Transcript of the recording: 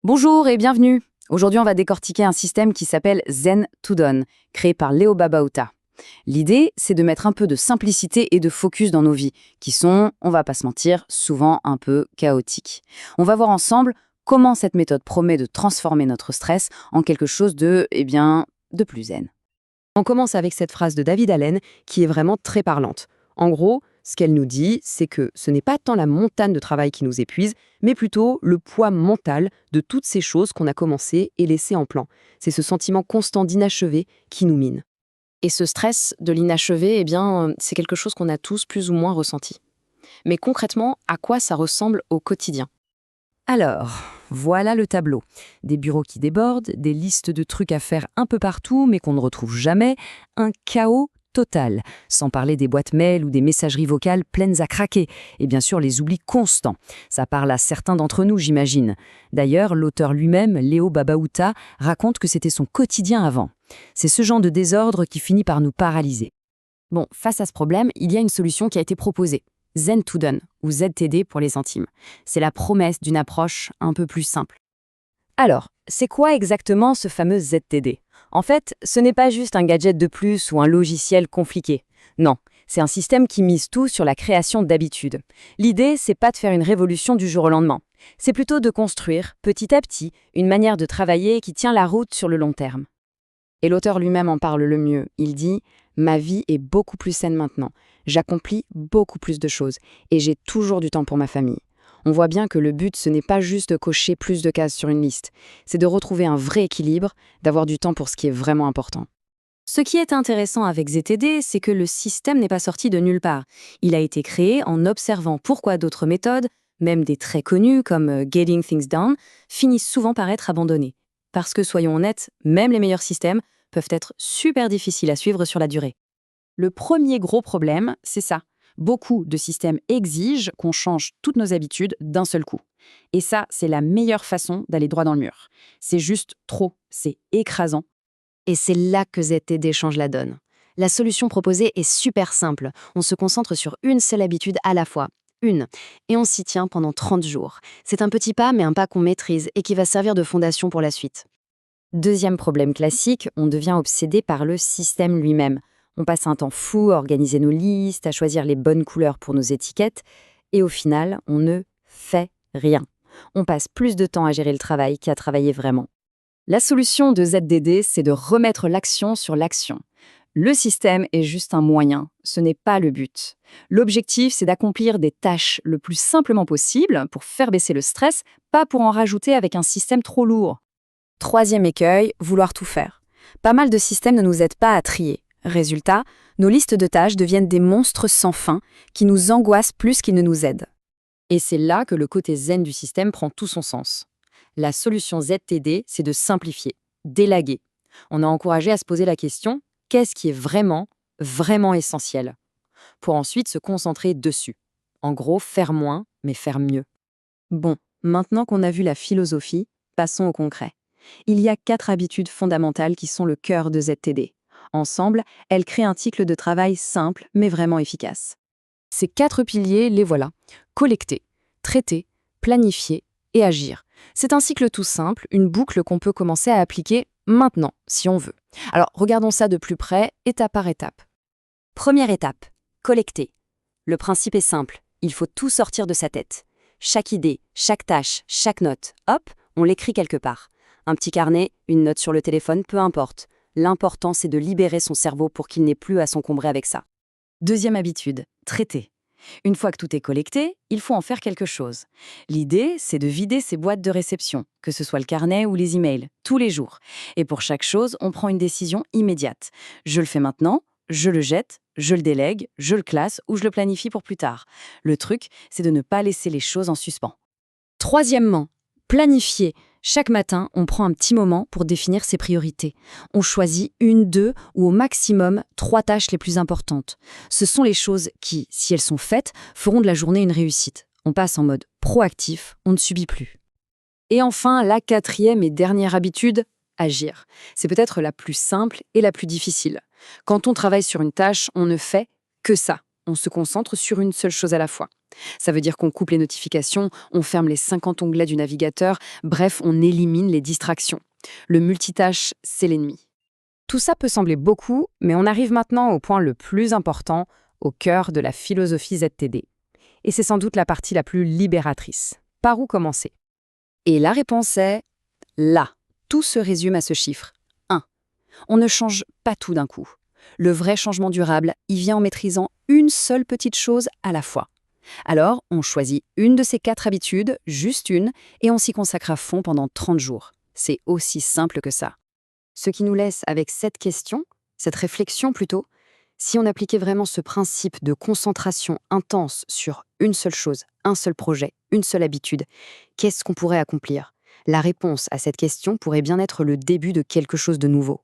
Bonjour et bienvenue. Aujourd'hui, on va décortiquer un système qui s'appelle Zen to Done, créé par Leo Babauta. L'idée, c'est de mettre un peu de simplicité et de focus dans nos vies, qui sont, on va pas se mentir, souvent un peu chaotiques. On va voir ensemble comment cette méthode promet de transformer notre stress en quelque chose de plus zen. On commence avec cette phrase de David Allen qui est vraiment très parlante. En gros, ce qu'elle nous dit, c'est que ce n'est pas tant la montagne de travail qui nous épuise, mais plutôt le poids mental de toutes ces choses qu'on a commencé et laissées en plan. C'est ce sentiment constant d'inachevé qui nous mine. Et ce stress de l'inachevé, c'est quelque chose qu'on a tous plus ou moins ressenti. Mais concrètement, à quoi ça ressemble au quotidien? Alors, voilà le tableau. Des bureaux qui débordent, des listes de trucs à faire un peu partout mais qu'on ne retrouve jamais, un chaos total, sans parler des boîtes mail ou des messageries vocales pleines à craquer, et bien sûr les oublis constants. Ça parle à certains d'entre nous, j'imagine. D'ailleurs, l'auteur lui-même, Leo Babauta, raconte que c'était son quotidien avant. C'est ce genre de désordre qui finit par nous paralyser. Bon, face à ce problème, il y a une solution qui a été proposée. Zen to Done, ou ZTD pour les intimes. C'est la promesse d'une approche un peu plus simple. Alors, c'est quoi exactement ce fameux ZTD? En fait, ce n'est pas juste un gadget de plus ou un logiciel compliqué. Non, c'est un système qui mise tout sur la création d'habitudes. L'idée, c'est pas de faire une révolution du jour au lendemain. C'est plutôt de construire, petit à petit, une manière de travailler qui tient la route sur le long terme. Et l'auteur lui-même en parle le mieux. Il dit « Ma vie est beaucoup plus saine maintenant. J'accomplis beaucoup plus de choses et j'ai toujours du temps pour ma famille. » On voit bien que le but, ce n'est pas juste de cocher plus de cases sur une liste. C'est de retrouver un vrai équilibre, d'avoir du temps pour ce qui est vraiment important. Ce qui est intéressant avec ZTD, c'est que le système n'est pas sorti de nulle part. Il a été créé en observant pourquoi d'autres méthodes, même des très connues comme Getting Things Done, finissent souvent par être abandonnées. Parce que, soyons honnêtes, même les meilleurs systèmes peuvent être super difficiles à suivre sur la durée. Le premier gros problème, c'est ça. Beaucoup de systèmes exigent qu'on change toutes nos habitudes d'un seul coup. Et ça, c'est la meilleure façon d'aller droit dans le mur. C'est juste trop, c'est écrasant. Et c'est là que ZTD change la donne. La solution proposée est super simple. On se concentre sur une seule habitude à la fois. Une. Et on s'y tient pendant 30 jours. C'est un petit pas, mais un pas qu'on maîtrise et qui va servir de fondation pour la suite. Deuxième problème classique, on devient obsédé par le système lui-même. On passe un temps fou à organiser nos listes, à choisir les bonnes couleurs pour nos étiquettes, et au final, on ne fait rien. On passe plus de temps à gérer le travail qu'à travailler vraiment. La solution de ZDD, c'est de remettre l'action sur l'action. Le système est juste un moyen, ce n'est pas le but. L'objectif, c'est d'accomplir des tâches le plus simplement possible pour faire baisser le stress, pas pour en rajouter avec un système trop lourd. Troisième écueil, vouloir tout faire. Pas mal de systèmes ne nous aident pas à trier. Résultat, nos listes de tâches deviennent des monstres sans fin qui nous angoissent plus qu'ils ne nous aident. Et c'est là que le côté zen du système prend tout son sens. La solution ZTD, c'est de simplifier, d'élaguer. On a encouragé à se poser la question, qu'est-ce qui est vraiment, vraiment essentiel? Pour ensuite se concentrer dessus. En gros, faire moins, mais faire mieux. Bon, maintenant qu'on a vu la philosophie, passons au concret. Il y a 4 habitudes fondamentales qui sont le cœur de ZTD. Ensemble, elles créent un cycle de travail simple, mais vraiment efficace. Ces 4 piliers, les voilà. Collecter, traiter, planifier et agir. C'est un cycle tout simple, une boucle qu'on peut commencer à appliquer maintenant, si on veut. Alors, regardons ça de plus près, étape par étape. Première étape, collecter. Le principe est simple, il faut tout sortir de sa tête. Chaque idée, chaque tâche, chaque note, hop, on l'écrit quelque part. Un petit carnet, une note sur le téléphone, peu importe. L'important, c'est de libérer son cerveau pour qu'il n'ait plus à s'encombrer avec ça. Deuxième habitude, traiter. Une fois que tout est collecté, il faut en faire quelque chose. L'idée, c'est de vider ses boîtes de réception, que ce soit le carnet ou les emails, tous les jours. Et pour chaque chose, on prend une décision immédiate. Je le fais maintenant, je le jette, je le délègue, je le classe ou je le planifie pour plus tard. Le truc, c'est de ne pas laisser les choses en suspens. Troisièmement, planifier. Chaque matin, on prend un petit moment pour définir ses priorités. On choisit 1, 2 ou au maximum 3 tâches les plus importantes. Ce sont les choses qui, si elles sont faites, feront de la journée une réussite. On passe en mode proactif, on ne subit plus. Et enfin, la 4e et dernière habitude, agir. C'est peut-être la plus simple et la plus difficile. Quand on travaille sur une tâche, on ne fait que ça. on se concentre sur une seule chose à la fois. Ça veut dire qu'on coupe les notifications, on ferme les 50 onglets du navigateur, bref, on élimine les distractions. Le multitâche, c'est l'ennemi. Tout ça peut sembler beaucoup, mais on arrive maintenant au point le plus important, au cœur de la philosophie ZTD. Et c'est sans doute la partie la plus libératrice. Par où commencer? Et la réponse est là. Tout se résume à ce chiffre. 1. On ne change pas tout d'un coup. Le vrai changement durable, il vient en maîtrisant une seule petite chose à la fois. Alors, on choisit une de ces 4 habitudes, juste une, et on s'y consacre à fond pendant 30 jours. C'est aussi simple que ça. Ce qui nous laisse avec cette question, cette réflexion plutôt, si on appliquait vraiment ce principe de concentration intense sur une seule chose, un seul projet, une seule habitude, qu'est-ce qu'on pourrait accomplir? La réponse à cette question pourrait bien être le début de quelque chose de nouveau.